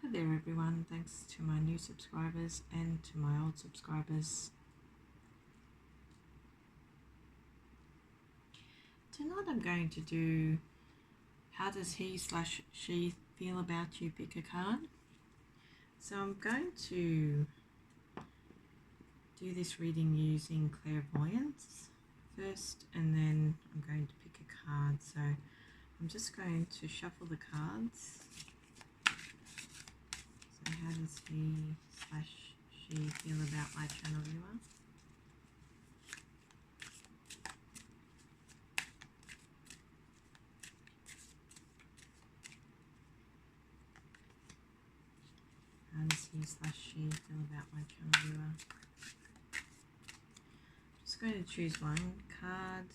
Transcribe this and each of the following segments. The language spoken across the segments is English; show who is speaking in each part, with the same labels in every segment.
Speaker 1: Hi there everyone, thanks to my new subscribers and to my old subscribers. Tonight I'm going to do how does he/she feel about you, pick a card. So I'm going to do this reading using Clairvoyance first, and then I'm going to pick a card. So I'm just going to shuffle the cards. So how does he/she feel about my channel viewer? How does he/she feel about my channel viewer? I'm just going to choose one card,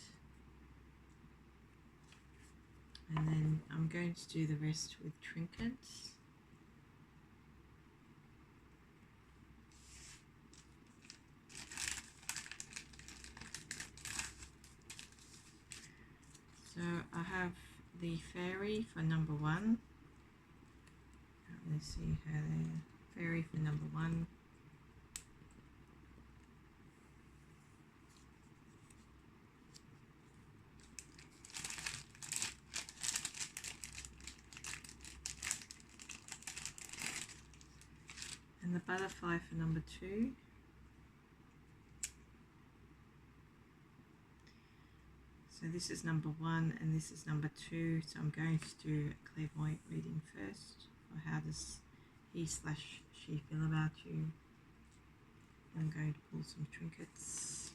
Speaker 1: and then I'm going to do the rest with trinkets. So I have the fairy for number one. Let's see how the fairy for number one. And the butterfly for number two. So this is number one and this is number two. So I'm going to do a clairvoyant reading first. For how does he/she feel about you? I'm going to pull some trinkets.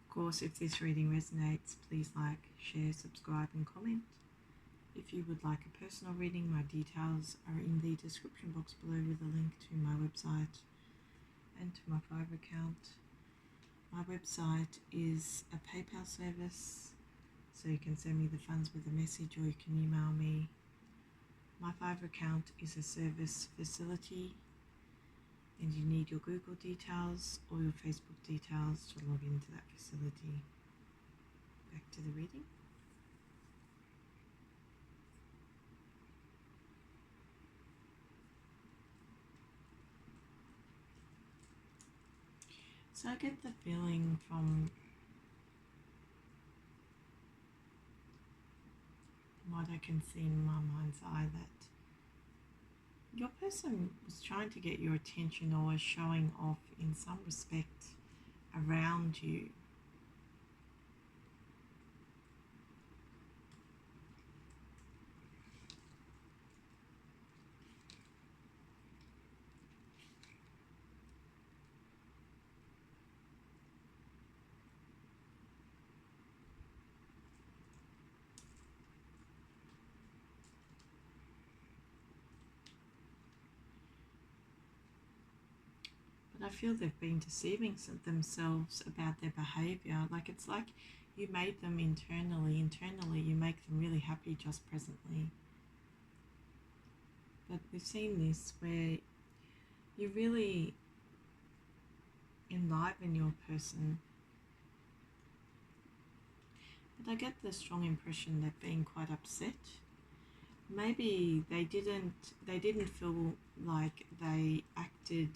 Speaker 1: Of course, if this reading resonates, please like, share, subscribe and comment. If you would like a personal reading, my details are in the description box below with a link to my website and to my Fiverr account. My website is a PayPal service, so you can send me the funds with a message or you can email me. My Fiverr account is a service facility, and you need your Google details or your Facebook details to log into that facility. Back to the reading. So I get the feeling from what I can see in my mind's eye that your person was trying to get your attention or was showing off in some respect around you. But I feel they've been deceiving themselves about their behavior. Like it's like you made them internally you make them really happy just presently. But we've seen this where you really enliven your person. But I get the strong impression they're being quite upset. Maybe they didn't feel like they acted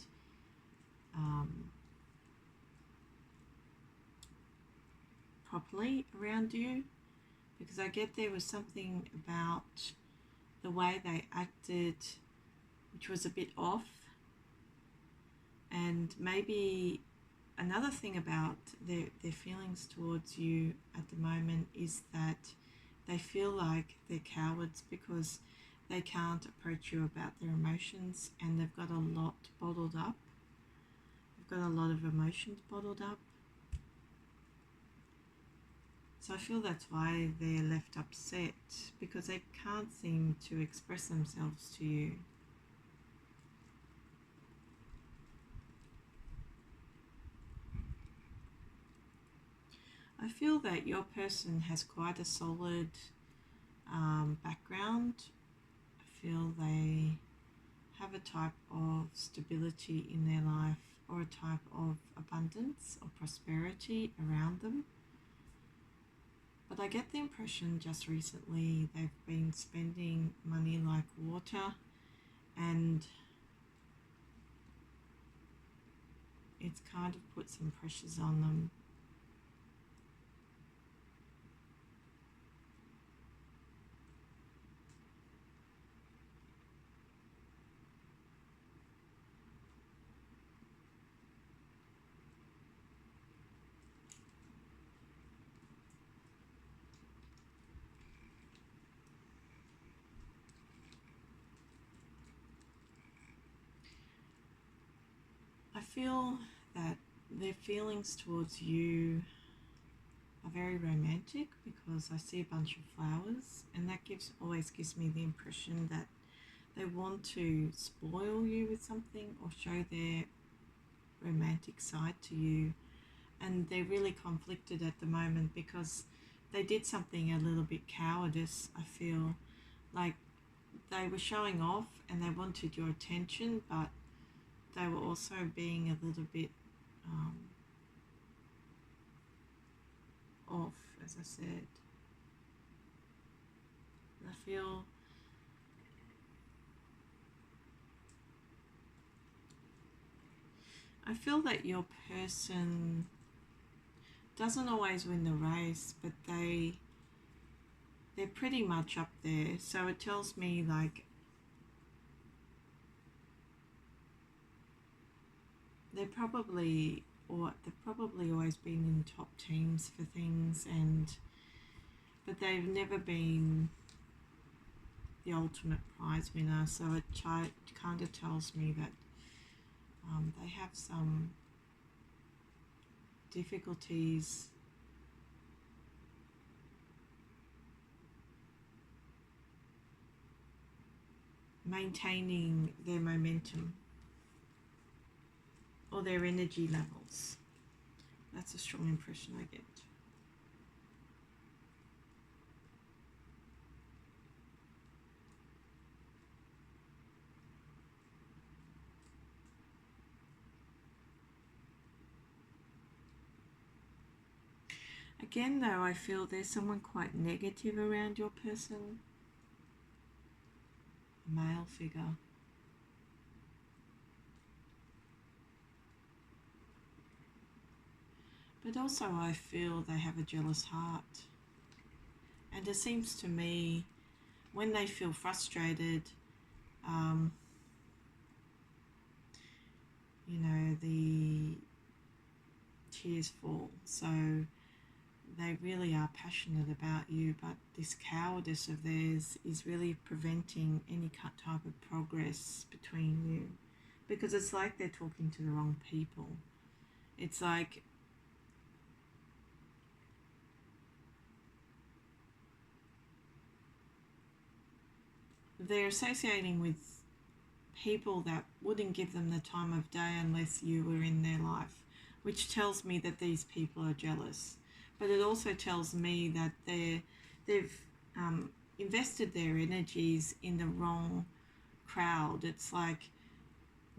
Speaker 1: properly around you, because I get there was something about the way they acted which was a bit off. And maybe another thing about their feelings towards you at the moment is that they feel like they're cowards because they can't approach you about their emotions, and they've got a lot bottled up. They've got a lot of emotions bottled up. So I feel that's why they're left upset, because they can't seem to express themselves to you. I feel that your person has quite a solid background. I feel they have a type of stability in their life or a type of abundance or prosperity around them. But I get the impression just recently they've been spending money like water, and it's kind of put some pressures on them. I feel that their feelings towards you are very romantic, because I see a bunch of flowers, and that always gives me the impression that they want to spoil you with something or show their romantic side to you. And they're really conflicted at the moment because they did something a little bit cowardice. I feel like they were showing off and they wanted your attention, but they were also being a little bit off, as I said. I feel that your person doesn't always win the race, but they're pretty much up there. So it tells me like they've probably always been in top teams for things, but they've never been the ultimate prize winner. So it kind of tells me that they have some difficulties maintaining their momentum or their energy levels. That's a strong impression I get. Again, though, I feel there's someone quite negative around your person. A male figure. But also I feel they have a jealous heart. And it seems to me when they feel frustrated, the tears fall. So they really are passionate about you, but this cowardice of theirs is really preventing any type of progress between you, because it's like they're talking to the wrong people. It's like they're associating with people that wouldn't give them the time of day unless you were in their life, which tells me that these people are jealous. But it also tells me that they've invested their energies in the wrong crowd. It's like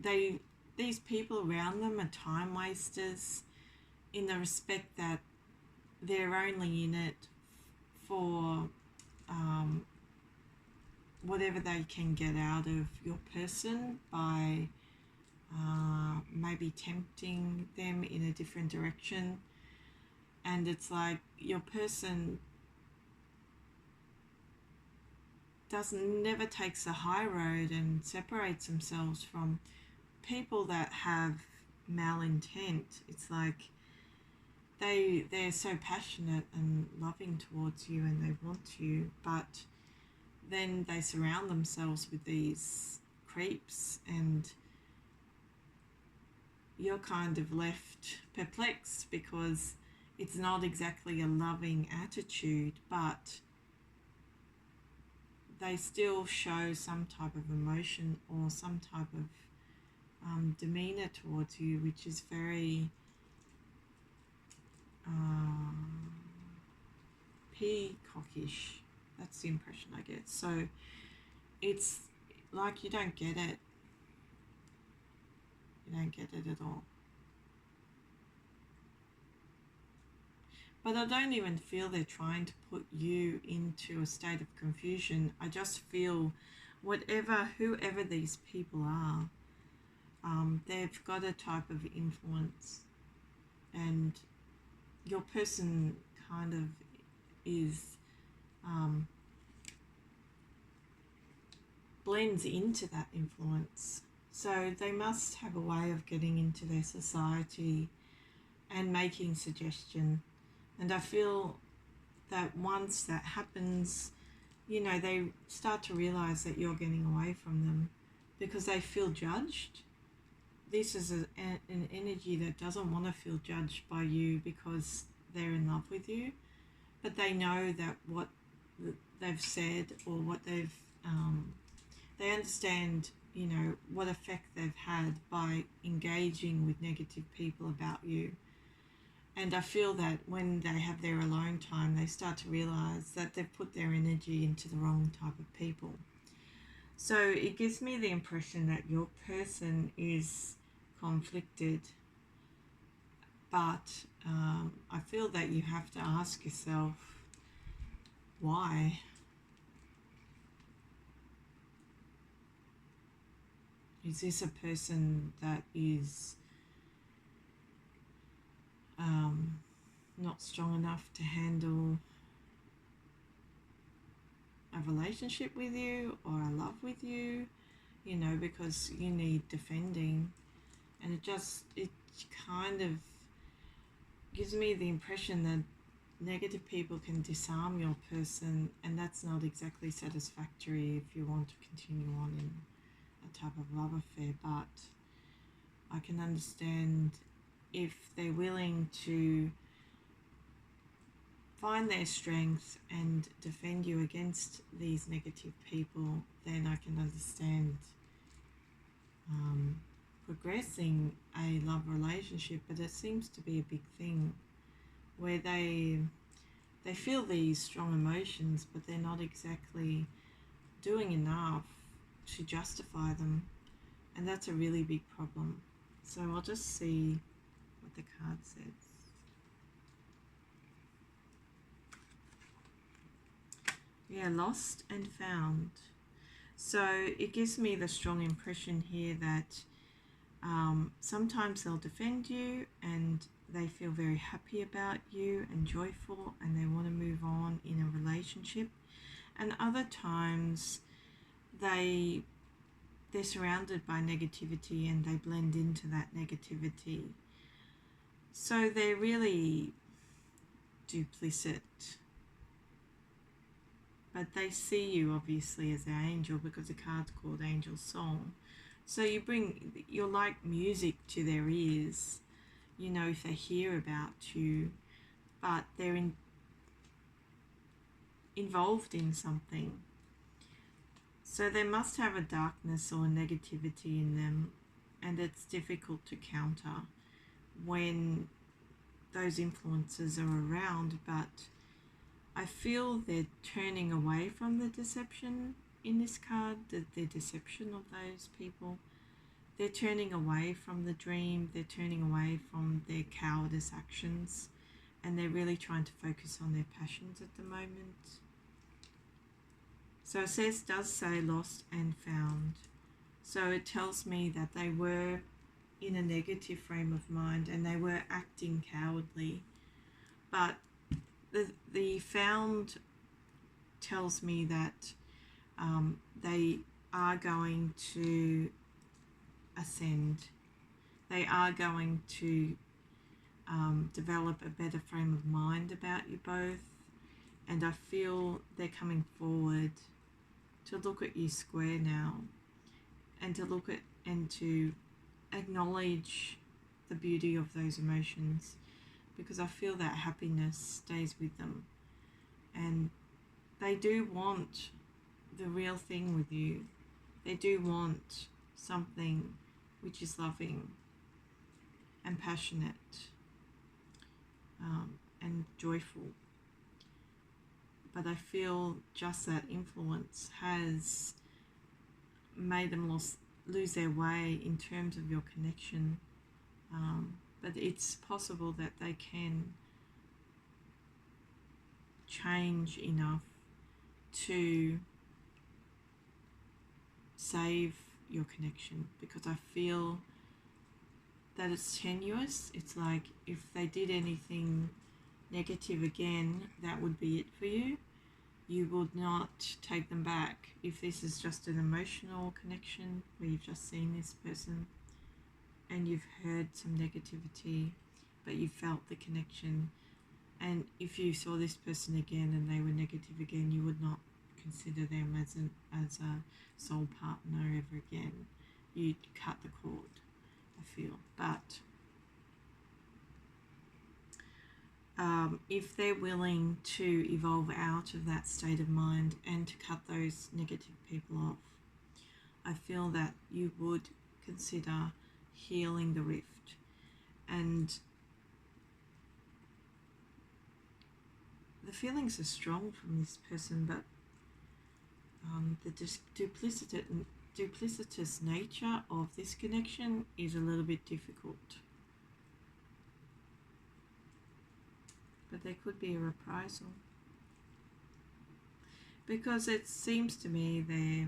Speaker 1: these people around them are time wasters, in the respect that they're only in it for whatever they can get out of your person by maybe tempting them in a different direction. And it's like your person never takes the high road and separates themselves from people that have malintent. It's like they're so passionate and loving towards you and they want you, but then they surround themselves with these creeps, and you're kind of left perplexed because it's not exactly a loving attitude, but they still show some type of emotion or some type of demeanor towards you, which is very peacockish. That's the impression I get. So it's like you don't get it. You don't get it at all. But I don't even feel they're trying to put you into a state of confusion. I just feel whoever these people are, they've got a type of influence, and your person kind of is blends into that influence. So they must have a way of getting into their society and making suggestion. And I feel that once that happens, they start to realize that you're getting away from them because they feel judged. This is an energy that doesn't want to feel judged by you because they're in love with you, but they know that what they've said or what they understand, what effect they've had by engaging with negative people about you. And I feel that when they have their alone time, they start to realize that they've put their energy into the wrong type of people. So it gives me the impression that your person is conflicted, but I feel that you have to ask yourself why. Is this a person that is not strong enough to handle a relationship with you or a love with you, because you need defending? And it kind of gives me the impression that negative people can disarm your person, and that's not exactly satisfactory if you want to continue on in a type of love affair. But I can understand if they're willing to find their strength and defend you against these negative people, then I can understand progressing a love relationship. But it seems to be a big thing where they feel these strong emotions, but they're not exactly doing enough to justify them, and that's a really big problem. So I'll just see what the card says. Yeah, lost and found. So it gives me the strong impression here that sometimes they'll defend you and they feel very happy about you and joyful, and they want to move on in a relationship. And other times they're surrounded by negativity and they blend into that negativity. So they're really duplicit. But they see you obviously as their angel because the card's called Angel Song. So you're like music to their ears, if they hear about you, but they're involved in something. So they must have a darkness or a negativity in them, and it's difficult to counter when those influences are around. But I feel they're turning away from the deception in this card, the deception of those people. They're turning away from the dream, they're turning away from their cowardice actions, and they're really trying to focus on their passions at the moment. So it does say lost and found. So it tells me that they were in a negative frame of mind and they were acting cowardly. But the found tells me that they are going to ascend. They are going to develop a better frame of mind about you both. And I feel they're coming forward to look at you square now, and to look at and to acknowledge the beauty of those emotions, because I feel that happiness stays with them, and they do want the real thing with you. They do want something which is loving and passionate and joyful. But I feel just that influence has made them lose their way in terms of your connection. But it's possible that they can change enough to save your connection, because I feel that it's tenuous. It's like if they did anything negative again, that would be it for you. You would not take them back. If this is just an emotional connection where you've just seen this person and you've heard some negativity, but you felt the connection, and if you saw this person again and they were negative again, you would not consider them as a soul partner ever again. You'd cut the cord, I feel. But if they're willing to evolve out of that state of mind and to cut those negative people off, I feel that you would consider healing the rift. And the feelings are strong from this person, but the duplicitous nature of this connection is a little bit difficult. But there could be a reprisal, because it seems to me they're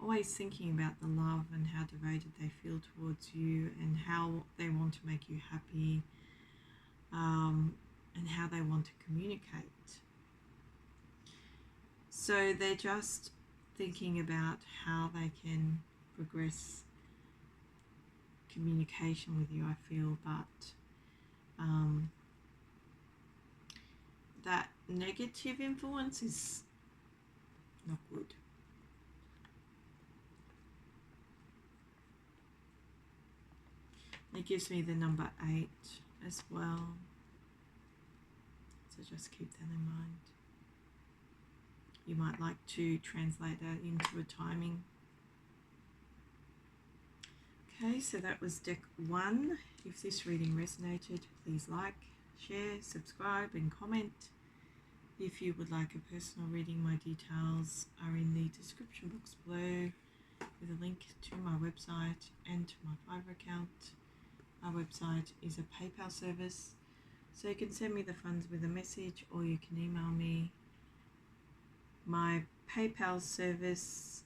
Speaker 1: always thinking about the love and how devoted they feel towards you and how they want to make you happy, and how they want to communicate. So they're just thinking about how they can progress communication with you, I feel, but that negative influence is not good. It gives me the number 8 as well, so just keep that in mind. You might like to translate that into a timing. Okay, so that was deck 1. If this reading resonated, please like, share, subscribe and comment. If you would like a personal reading, my details are in the description box below with a link to my website and to my Fiverr account. Our website is a PayPal service, so you can send me the funds with a message or you can email me. My PayPal service,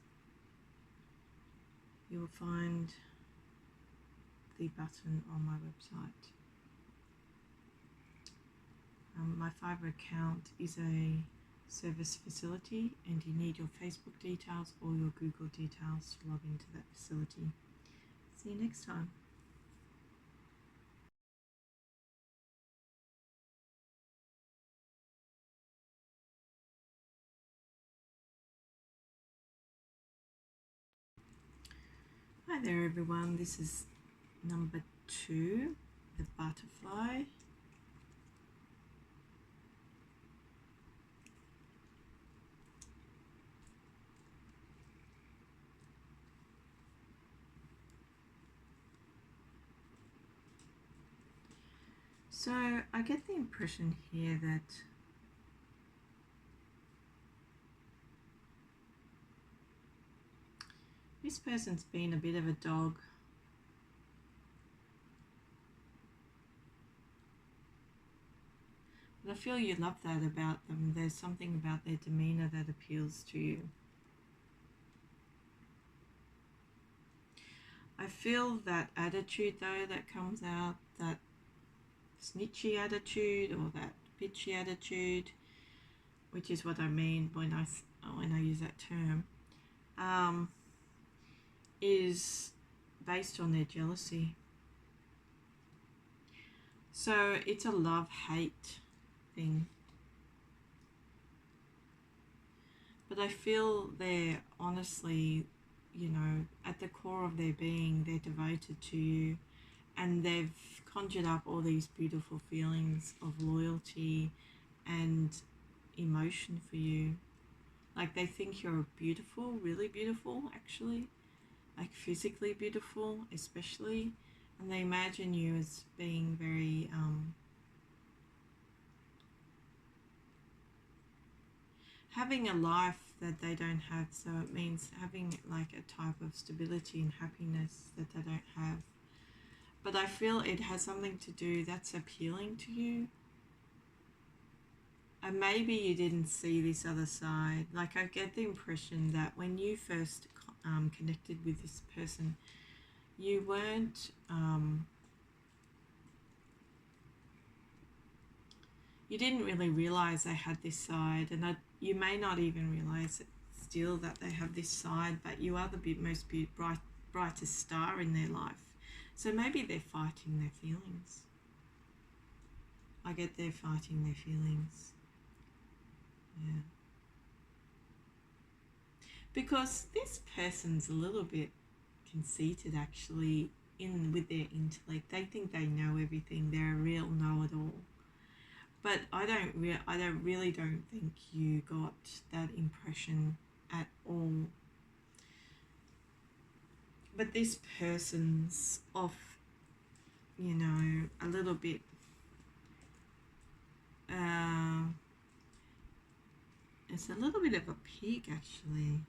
Speaker 1: you will find the button on my website. My Fiverr account is a service facility and you need your Facebook details or your Google details to log into that facility. See you next time. Hi there everyone, this is number 2, the butterfly. So I get the impression here that this person's been a bit of a dog. But I feel you love that about them. There's something about their demeanor that appeals to you. I feel that attitude though that comes out, that snitchy attitude or that bitchy attitude, which is what I mean when I use that term, is based on their jealousy. So it's a love-hate thing. But I feel they're honestly, at the core of their being, they're devoted to you, and they've conjured up all these beautiful feelings of loyalty and emotion for you. Like they think you're beautiful, really beautiful actually, like physically beautiful especially, and they imagine you as being very having a life that they don't have. So it means having like a type of stability and happiness that they don't have. But I feel it has something to do that's appealing to you. And maybe you didn't see this other side. Like, I get the impression that when you first connected with this person, you weren't, you didn't really realize they had this side, and you may not even realize it still that they have this side, but you are the brightest star in their life. So maybe they're fighting their feelings. I get they're fighting their feelings. Yeah. Because this person's a little bit conceited, actually, with their intellect. They think they know everything. They're a real know-it-all. But I really don't think you got that impression at all. But this person's off, you know, a little bit. It's a little bit of a pig, actually.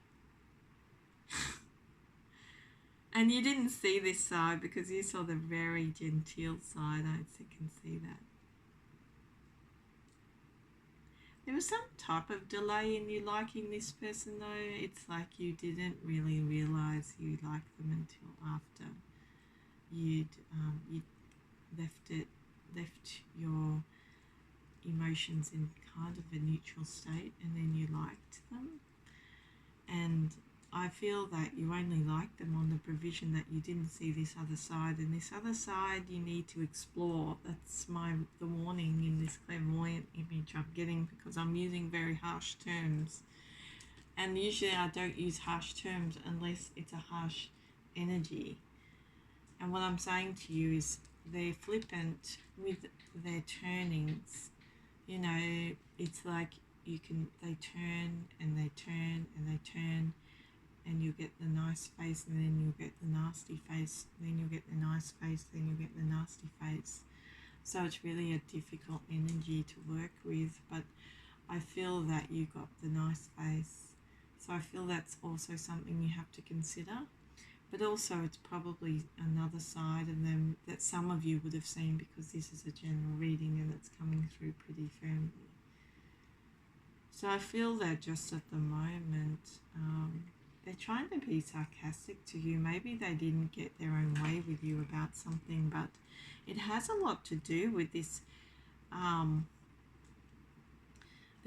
Speaker 1: And you didn't see this side because you saw the very genteel side. I can see that. There was some type of delay in you liking this person, though. It's like you didn't really realise you liked them until after you'd left your emotions in kind of a neutral state, and then you liked them. And I feel that you only liked them on the provision that you didn't see this other side, and this other side you need to explore. That's the warning in this clairvoyant image I'm getting, because I'm using very harsh terms, and usually I don't use harsh terms unless it's a harsh energy. And what I'm saying to you is they're flippant with their turnings. You know, it's like they turn and they turn and they turn, and you get the nice face, and then you get the nasty face, then you get the nice face, then you get the nasty face. So it's really a difficult energy to work with, but I feel that you got the nice face. So I feel that's also something you have to consider. But also it's probably another side of them that some of you would have seen, because this is a general reading and it's coming through pretty firmly. So I feel that just at the moment, they're trying to be sarcastic to you. Maybe they didn't get their own way with you about something, but it has a lot to do with this, the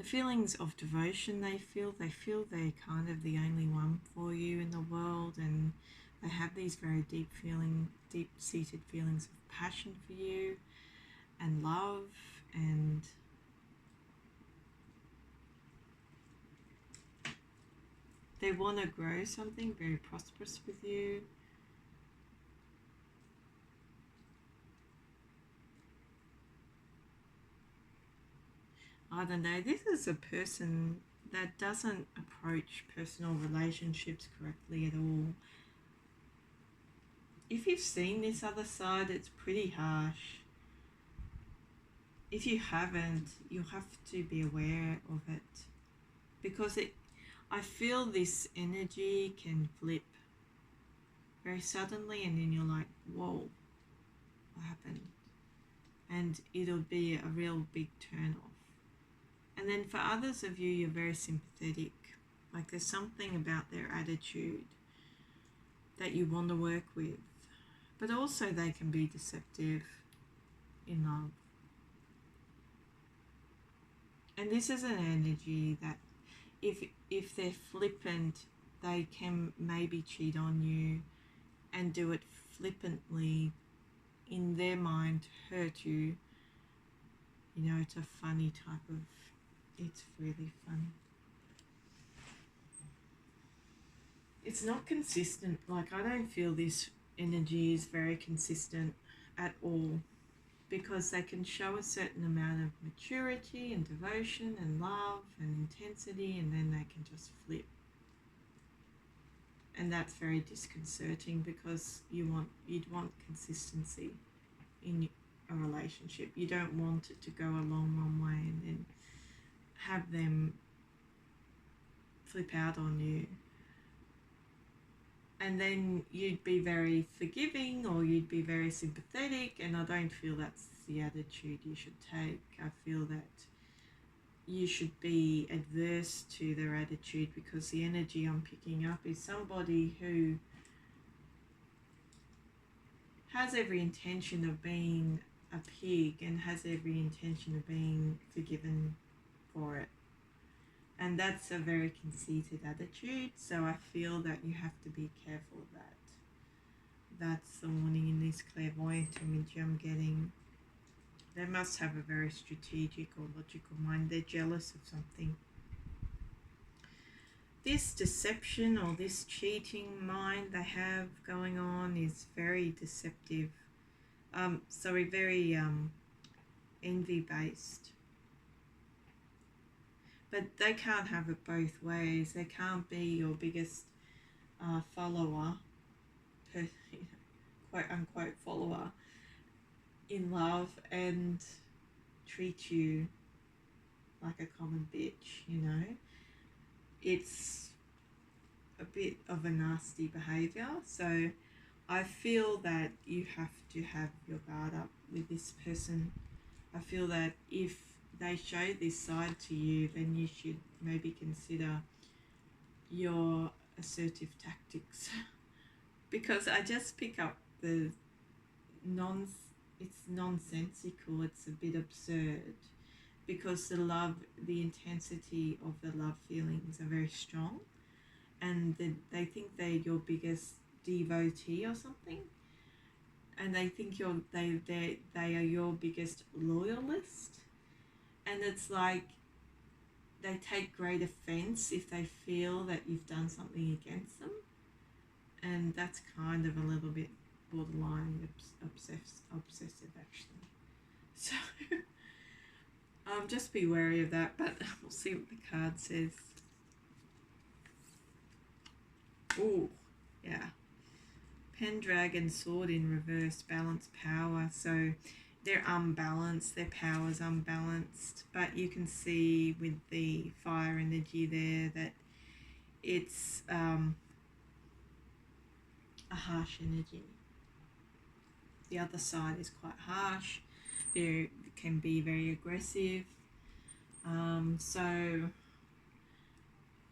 Speaker 1: feelings of devotion they feel. They feel they're kind of the only one for you in the world, and they have these very deep-seated feelings of passion for you and love, and they want to grow something very prosperous with you. I don't know, this is a person that doesn't approach personal relationships correctly at all. If you've seen this other side, it's pretty harsh. If you haven't, you have to be aware of it, because I feel this energy can flip very suddenly, and then you're like, whoa, what happened? And it'll be a real big turn off. And then for others of you, you're very sympathetic. Like there's something about their attitude that you want to work with. But also they can be deceptive in love. And this is an energy that if they're flippant, they can maybe cheat on you and do it flippantly in their mind to hurt you. You know, it's a funny type of, it's really funny. It's not consistent. Like, I don't feel this energy is very consistent at all, because they can show a certain amount of maturity and devotion and love and intensity, and then they can just flip. And that's very disconcerting, because you'd want consistency in a relationship. You don't want it to go a long way and then have them flip out on you. And then you'd be very forgiving, or you'd be very sympathetic, and I don't feel that's the attitude you should take. I feel that you should be adverse to their attitude, because the energy I'm picking up is somebody who has every intention of being a pig and has every intention of being forgiven for it. And that's a very conceited attitude, so I feel that you have to be careful of that. That's the warning in this clairvoyant image I'm getting. They must have a very strategic or logical mind. They're jealous of something. This deception or this cheating mind they have going on is very deceptive. Very envy-based. But they can't have it both ways. They can't be your biggest follower, quote unquote follower, in love and treat you like a common bitch, you know. It's a bit of a nasty behaviour, so I feel that you have to have your guard up with this person. I feel that if they show this side to you, then you should maybe consider your assertive tactics. Because I just pick up the it's nonsensical, it's a bit absurd, because the intensity of the love feelings are very strong, and they think they're your biggest devotee or something, and they think they are your biggest loyalist, and it's like they take great offense if they feel that you've done something against them, and that's kind of a little bit borderline obsessive actually. So just be wary of that, but we'll see what the card says. Oh, yeah. Pendragon, sword in reverse, balance, power. So they're unbalanced, their power's unbalanced, but you can see with the fire energy there that it's a harsh energy. The other side is quite harsh. They can be very aggressive. So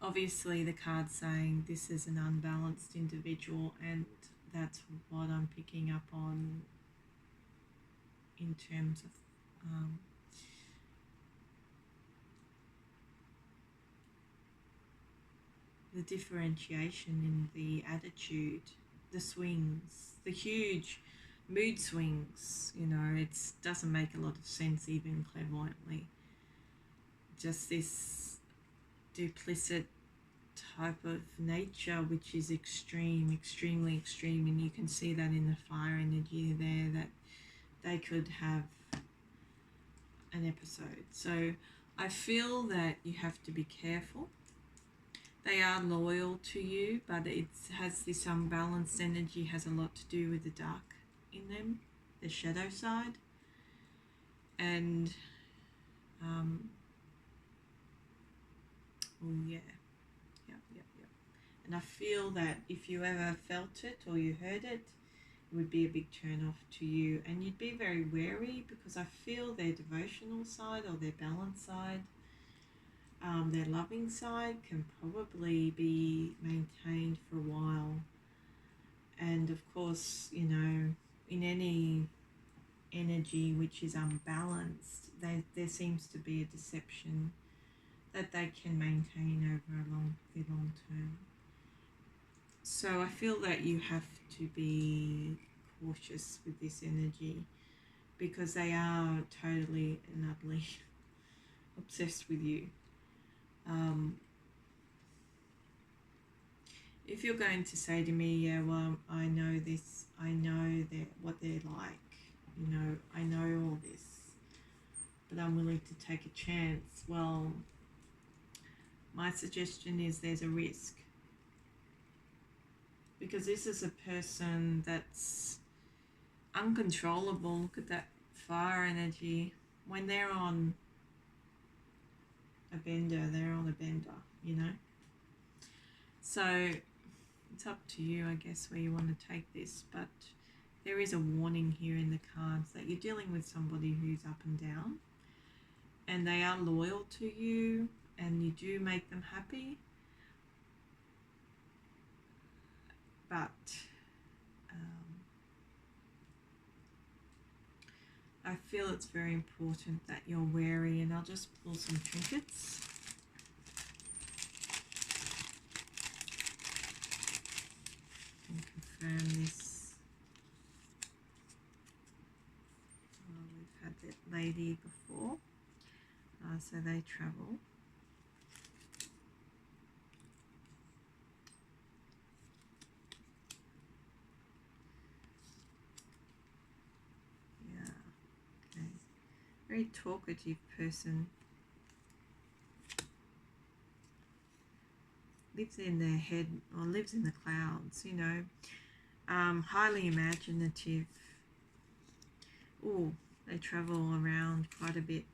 Speaker 1: obviously the card's saying this is an unbalanced individual, and that's what I'm picking up on in terms of the differentiation in the attitude, the swings, the huge mood swings. You know, it doesn't make a lot of sense even clairvoyantly. Just this duplicit type of nature, which is extremely extreme, and you can see that in the fire energy there, that they could have an episode. So I feel that you have to be careful. They are loyal to you, but it has this unbalanced energy, has a lot to do with the dark in them, the shadow side. And oh yeah, yep. And I feel that if you ever felt it or you heard it, it would be a big turn off to you, and you'd be very wary, because I feel their devotional side or their balanced side, their loving side can probably be maintained for a while. And of course, you know, in any energy which is unbalanced, there seems to be a deception that they can maintain over the long term. So I feel that you have to be cautious with this energy, because they are totally and utterly obsessed with you. If you're going to say to me, yeah, well, I know this, I know what they're like, you know, I know all this, but I'm willing to take a chance, well, my suggestion is there's a risk. Because this is a person that's uncontrollable. Look at that fire energy. When they're on a bender, they're on a bender, you know. So it's up to you, I guess, where you want to take this. But there is a warning here in the cards that you're dealing with somebody who's up and down. and they are loyal to you and you do make them happy, but I feel it's very important that you're wary, and I'll just pull some trinkets. And confirm this. We've had that lady before, so they travel. Yeah, okay. Very talkative person. Lives in their head, or lives in the clouds, you know. Highly imaginative. Oh, they travel around quite a bit.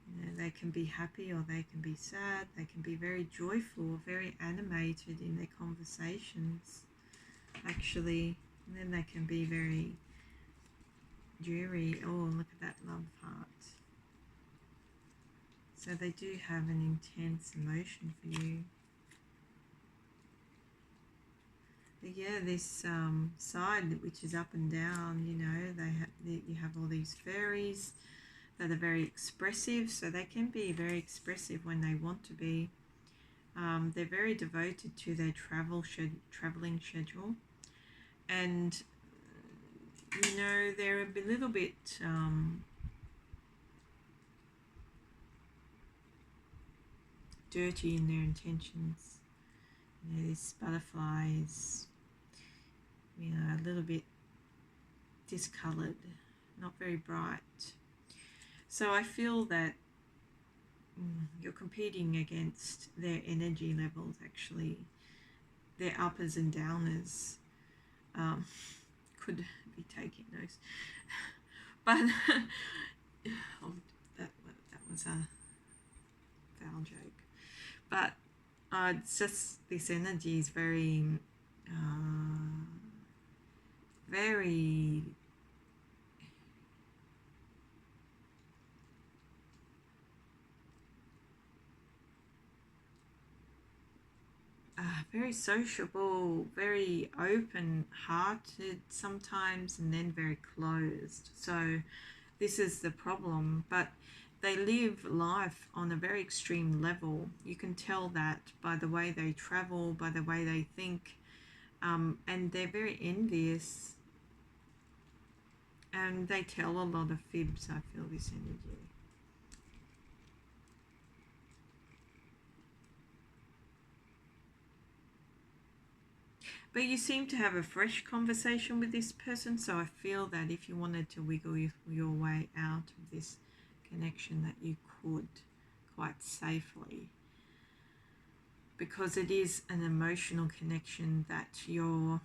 Speaker 1: You know, they can be happy or they can be sad. They can be very joyful, very animated in their conversations, actually. And then they can be very dreary. Oh, look at that love heart. So they do have an intense emotion for you. But yeah, this side which is up and down, you know, you have all these fairies that are very expressive. So they can be very expressive when they want to be. They're very devoted to their traveling schedule, and you know, they're a little bit dirty in their intentions. You know, this butterfly is, you know, a little bit discoloured, not very bright. So I feel that you're competing against their energy levels, actually. Their uppers and downers could be taking those. But oh, that was a foul joke. But it's just, this energy is very, very very sociable, very open-hearted sometimes, and then very closed. So this is the problem. But they live life on a very extreme level. You can tell that by the way they travel, by the way they think, and they're very envious, and they tell a lot of fibs. I feel this energy. But you seem to have a fresh conversation with this person, so I feel that if you wanted to wiggle your way out of this connection, that you could quite safely, because it is an emotional connection that you're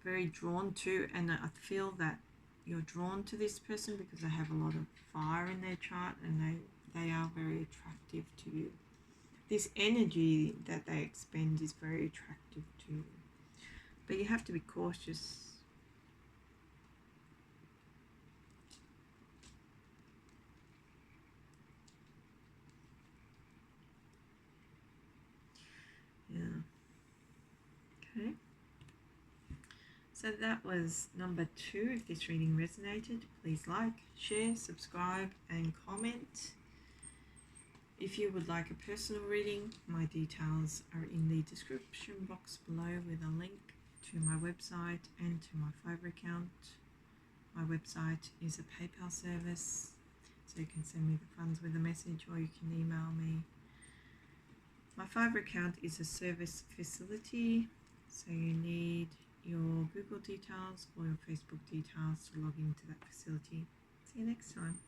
Speaker 1: very drawn to, and I feel that you're drawn to this person because they have a lot of fire in their chart, and they are very attractive to you. This energy that they expend is very attractive to you. But you have to be cautious. Yeah. Okay. So that was number 2. If this reading resonated, please like, share, subscribe, and comment. If you would like a personal reading, my details are in the description box below with a link to my website and to my Fiverr account. My website is a PayPal service, so you can send me the funds with a message, or you can email me. My Fiverr account is a service facility, so you need your Google details or your Facebook details to log into that facility. See you next time.